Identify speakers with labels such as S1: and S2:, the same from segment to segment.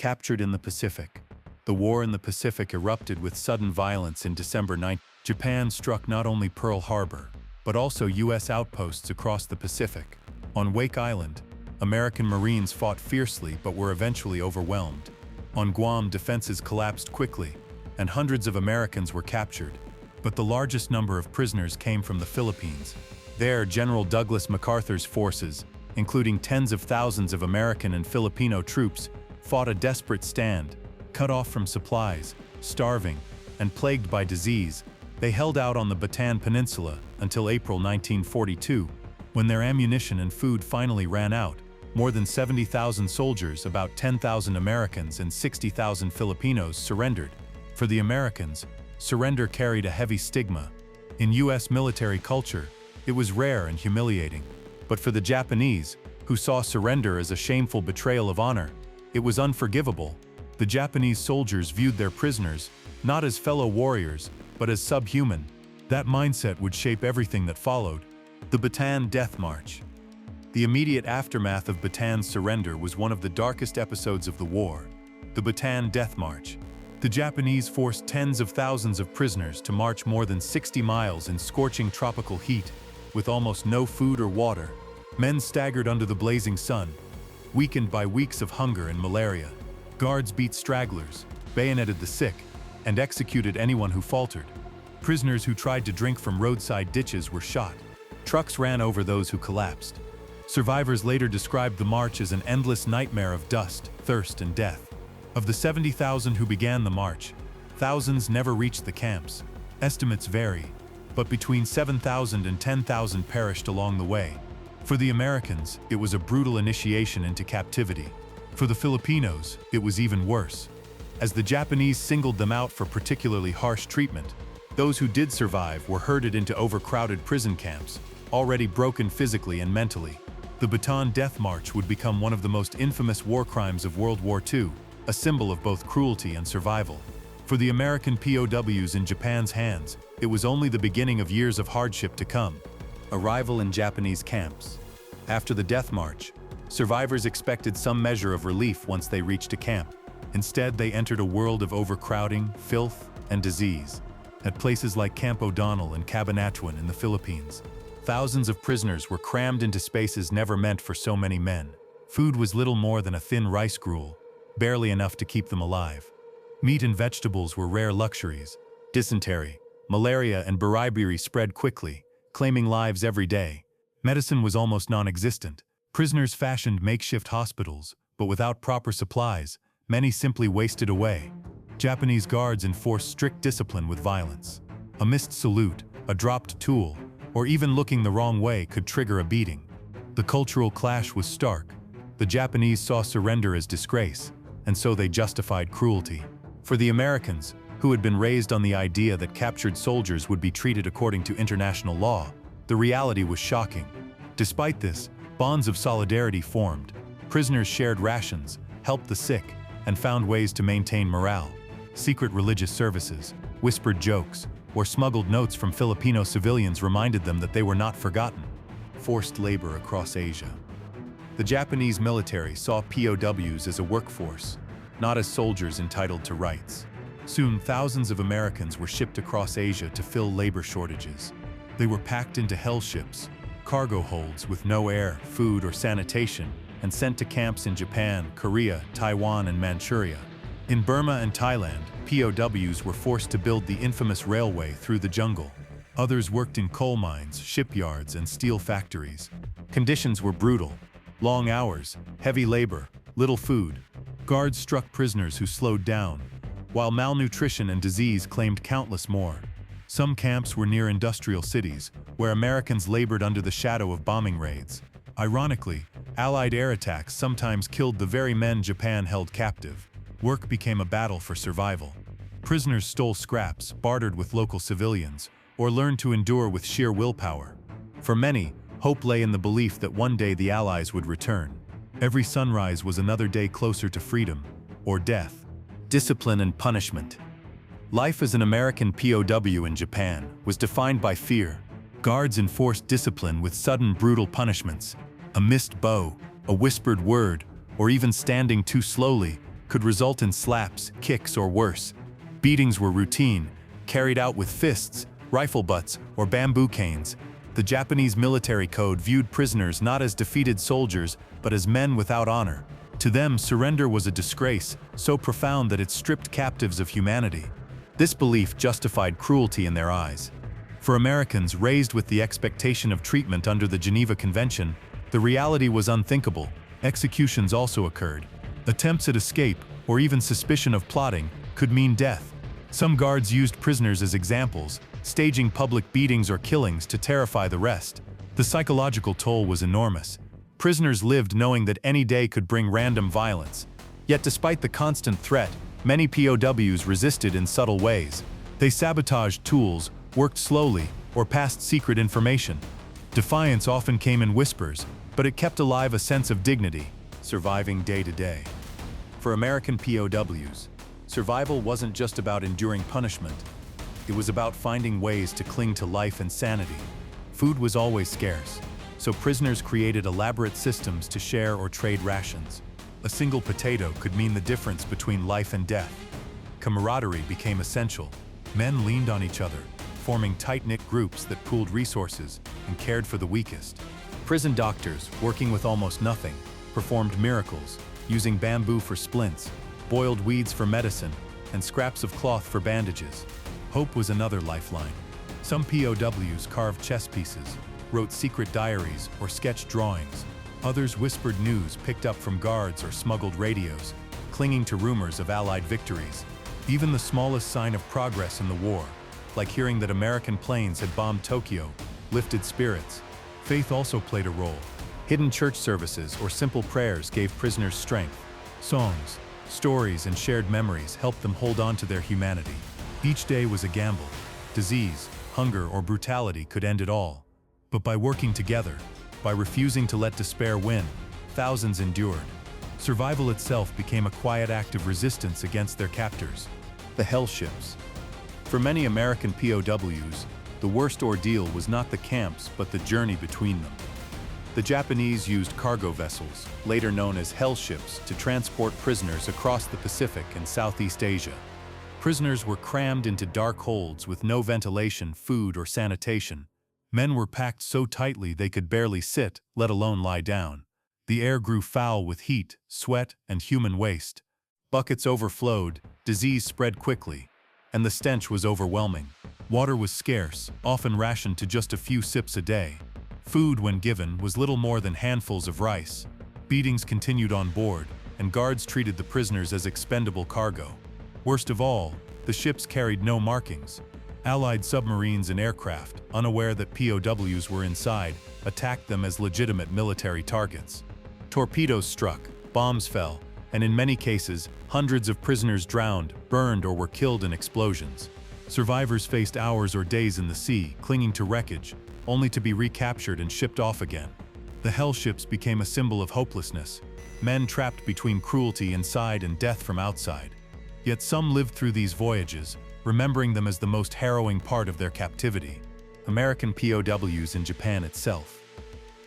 S1: captured in the Pacific. The war in the Pacific erupted with sudden violence in December 9. Japan struck not only Pearl Harbor, but also U.S. outposts across the Pacific. On Wake Island, American Marines fought fiercely but were eventually overwhelmed. On Guam, defenses collapsed quickly, and hundreds of Americans were captured. But the largest number of prisoners came from the Philippines. There, General Douglas MacArthur's forces, including tens of thousands of American and Filipino troops, fought a desperate stand. Cut off from supplies, starving, and plagued by disease, they held out on the Bataan Peninsula until April 1942, when their ammunition and food finally ran out. More than 70,000 soldiers, about 10,000 Americans and 60,000 Filipinos surrendered. For the Americans, surrender carried a heavy stigma. In U.S. military culture, it was rare and humiliating. But for the Japanese, who saw surrender as a shameful betrayal of honor, it was unforgivable. The Japanese soldiers viewed their prisoners not as fellow warriors, but as subhuman. That mindset would shape everything that followed. The Bataan Death March. The immediate aftermath of Bataan's surrender was one of the darkest episodes of the war. The Bataan Death March. The Japanese forced tens of thousands of prisoners to march more than 60 miles in scorching tropical heat, with almost no food or water. Men staggered under the blazing sun, weakened by weeks of hunger and malaria. Guards beat stragglers, bayoneted the sick, and executed anyone who faltered. Prisoners who tried to drink from roadside ditches were shot. Trucks ran over those who collapsed. Survivors later described the march as an endless nightmare of dust, thirst, and death. Of the 70,000 who began the march, thousands never reached the camps. Estimates vary, but between 7,000 and 10,000 perished along the way. For the Americans, it was a brutal initiation into captivity. For the Filipinos, it was even worse. As the Japanese singled them out for particularly harsh treatment, those who did survive were herded into overcrowded prison camps, already broken physically and mentally. The Bataan Death March would become one of the most infamous war crimes of World War II, a symbol of both cruelty and survival. For the American POWs in Japan's hands, it was only the beginning of years of hardship to come. Arrival in Japanese camps. After the Death March, survivors expected some measure of relief once they reached a camp. Instead, they entered a world of overcrowding, filth, and disease. At places like Camp O'Donnell and Cabanatuan in the Philippines, thousands of prisoners were crammed into spaces never meant for so many men. Food was little more than a thin rice gruel, barely enough to keep them alive. Meat and vegetables were rare luxuries. Dysentery, malaria, and beriberi spread quickly, claiming lives every day. Medicine was almost non-existent. Prisoners fashioned makeshift hospitals, but without proper supplies, many simply wasted away. Japanese guards enforced strict discipline with violence. A missed salute, a dropped tool, or even looking the wrong way could trigger a beating. The cultural clash was stark. The Japanese saw surrender as disgrace, and so they justified cruelty. For the Americans, who had been raised on the idea that captured soldiers would be treated according to international law, the reality was shocking. Despite this, bonds of solidarity formed. Prisoners shared rations, helped the sick, and found ways to maintain morale. Secret religious services, whispered jokes, or smuggled notes from Filipino civilians reminded them that they were not forgotten. Forced labor across Asia. The Japanese military saw POWs as a workforce, not as soldiers entitled to rights. Soon, thousands of Americans were shipped across Asia to fill labor shortages. They were packed into hell ships, cargo holds with no air, food, or sanitation, and sent to camps in Japan, Korea, Taiwan, and Manchuria. In Burma and Thailand, POWs were forced to build the infamous railway through the jungle. Others worked in coal mines, shipyards, and steel factories. Conditions were brutal. Long hours, heavy labor, little food. Guards struck prisoners who slowed down, while malnutrition and disease claimed countless more. Some camps were near industrial cities, where Americans labored under the shadow of bombing raids. Ironically, Allied air attacks sometimes killed the very men Japan held captive. Work became a battle for survival. Prisoners stole scraps, bartered with local civilians, or learned to endure with sheer willpower. For many, hope lay in the belief that one day the Allies would return. Every sunrise was another day closer to freedom, or death. Discipline and punishment. Life as an American POW in Japan was defined by fear. Guards enforced discipline with sudden brutal punishments. A missed bow, a whispered word, or even standing too slowly could result in slaps, kicks, or worse. Beatings were routine, carried out with fists, rifle butts, or bamboo canes. The Japanese military code viewed prisoners not as defeated soldiers, but as men without honor. To them, surrender was a disgrace, so profound that it stripped captives of humanity. This belief justified cruelty in their eyes. For Americans raised with the expectation of treatment under the Geneva Convention, the reality was unthinkable. Executions also occurred. Attempts at escape, or even suspicion of plotting, could mean death. Some guards used prisoners as examples, staging public beatings or killings to terrify the rest. The psychological toll was enormous. Prisoners lived knowing that any day could bring random violence. Yet despite the constant threat, many POWs resisted in subtle ways. They sabotaged tools, worked slowly, or passed secret information. Defiance often came in whispers, but it kept alive a sense of dignity, surviving day to day. For American POWs, survival wasn't just about enduring punishment. It was about finding ways to cling to life and sanity. Food was always scarce, so prisoners created elaborate systems to share or trade rations. A single potato could mean the difference between life and death. Camaraderie became essential. Men leaned on each other, forming tight-knit groups that pooled resources and cared for the weakest. Prison doctors, working with almost nothing, performed miracles, using bamboo for splints, boiled weeds for medicine, and scraps of cloth for bandages. Hope was another lifeline. Some POWs carved chess pieces, wrote secret diaries, or sketched drawings. Others whispered news picked up from guards or smuggled radios, clinging to rumors of Allied victories. Even the smallest sign of progress in the war, like hearing that American planes had bombed Tokyo, lifted spirits. Faith also played a role. Hidden church services or simple prayers gave prisoners strength. Songs, stories, and shared memories helped them hold on to their humanity. Each day was a gamble. Disease, hunger, or brutality could end it all. But by working together, by refusing to let despair win, thousands endured. Survival itself became a quiet act of resistance against their captors. The hell ships. For many American POWs, the worst ordeal was not the camps but the journey between them. The Japanese used cargo vessels, later known as hell ships, to transport prisoners across the Pacific and Southeast Asia. Prisoners were crammed into dark holds with no ventilation, food, or sanitation. Men were packed so tightly they could barely sit, let alone lie down. The air grew foul with heat, sweat, and human waste. Buckets overflowed, disease spread quickly, and the stench was overwhelming. Water was scarce, often rationed to just a few sips a day. Food, when given, was little more than handfuls of rice. Beatings continued on board, and guards treated the prisoners as expendable cargo. Worst of all, the ships carried no markings. Allied submarines and aircraft, unaware that POWs were inside, attacked them as legitimate military targets. Torpedoes struck, bombs fell, and in many cases, hundreds of prisoners drowned, burned, or were killed in explosions. Survivors faced hours or days in the sea, clinging to wreckage, only to be recaptured and shipped off again. The hell ships became a symbol of hopelessness, men trapped between cruelty inside and death from outside. Yet some lived through these voyages, remembering them as the most harrowing part of their captivity. American POWs in Japan itself.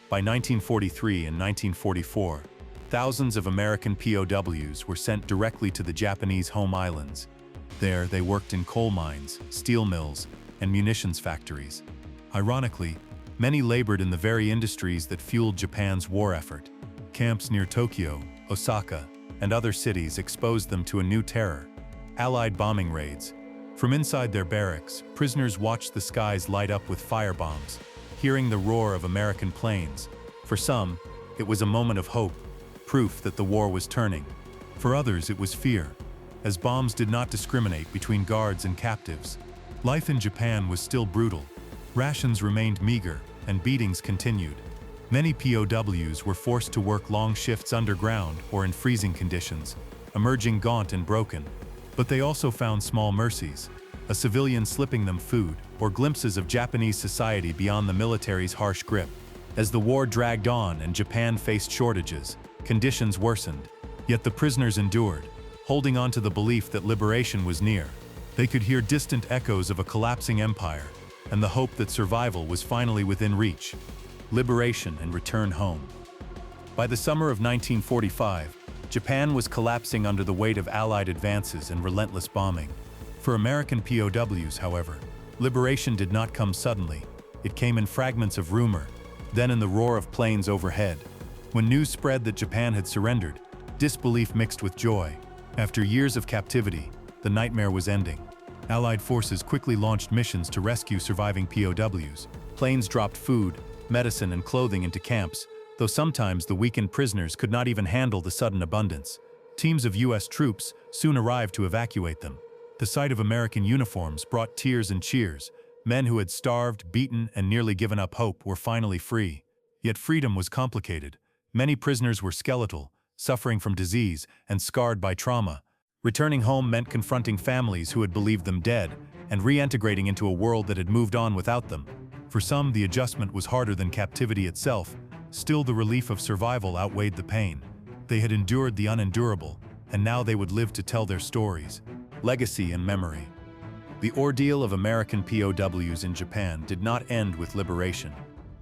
S1: By 1943 and 1944, thousands of American POWs were sent directly to the Japanese home islands. There, they worked in coal mines, steel mills, and munitions factories. Ironically, many labored in the very industries that fueled Japan's war effort. Camps near Tokyo, Osaka, and other cities exposed them to a new terror: Allied bombing raids. From inside their barracks, prisoners watched the skies light up with firebombs, hearing the roar of American planes. For some, it was a moment of hope, proof that the war was turning. For others, it was fear, as bombs did not discriminate between guards and captives. Life in Japan was still brutal. Rations remained meager, and beatings continued. Many POWs were forced to work long shifts underground or in freezing conditions, emerging gaunt and broken. But they also found small mercies: a civilian slipping them food, or glimpses of Japanese society beyond the military's harsh grip. As the war dragged on and Japan faced shortages, conditions worsened. Yet the prisoners endured, holding on to the belief that liberation was near. They could hear distant echoes of a collapsing empire, and the hope that survival was finally within reach. Liberation and return home. By the summer of 1945, Japan was collapsing under the weight of Allied advances and relentless bombing. For American POWs, however, liberation did not come suddenly. It came in fragments of rumor, then in the roar of planes overhead. When news spread that Japan had surrendered, disbelief mixed with joy. After years of captivity, the nightmare was ending. Allied forces quickly launched missions to rescue surviving POWs. Planes dropped food, medicine, and clothing into camps, though sometimes the weakened prisoners could not even handle the sudden abundance. Teams of U.S. troops soon arrived to evacuate them. The sight of American uniforms brought tears and cheers. Men who had starved, beaten, and nearly given up hope were finally free. Yet freedom was complicated. Many prisoners were skeletal, suffering from disease and scarred by trauma. Returning home meant confronting families who had believed them dead and reintegrating into a world that had moved on without them. For some, the adjustment was harder than captivity itself. Still, the relief of survival outweighed the pain. They had endured the unendurable, and now they would live to tell their stories. Legacy and memory. The ordeal of American POWs in Japan did not end with liberation.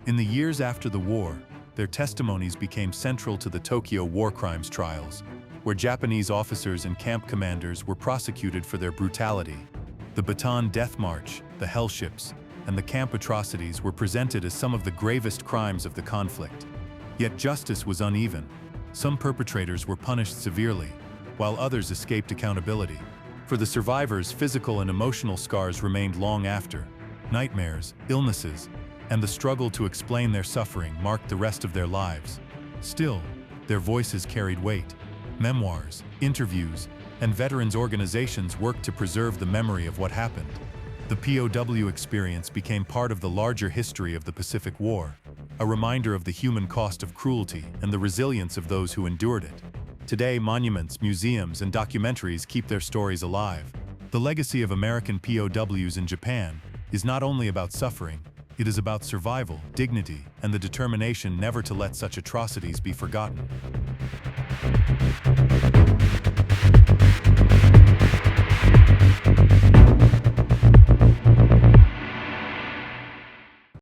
S1: In the years after the war, their testimonies became central to the Tokyo war crimes trials, where Japanese officers and camp commanders were prosecuted for their brutality. The Bataan death march, the hellships, and the camp atrocities were presented as some of the gravest crimes of the conflict. Yet justice was uneven. Some perpetrators were punished severely, while others escaped accountability. For the survivors, physical and emotional scars remained long after. Nightmares, illnesses, and the struggle to explain their suffering marked the rest of their lives. Still, their voices carried weight. Memoirs, interviews, and veterans' organizations worked to preserve the memory of what happened. The POW experience became part of the larger history of the Pacific War, a reminder of the human cost of cruelty and the resilience of those who endured it. Today, monuments, museums, and documentaries keep their stories alive. The legacy of American POWs in Japan is not only about suffering, it is about survival, dignity, and the determination never to let such atrocities be forgotten.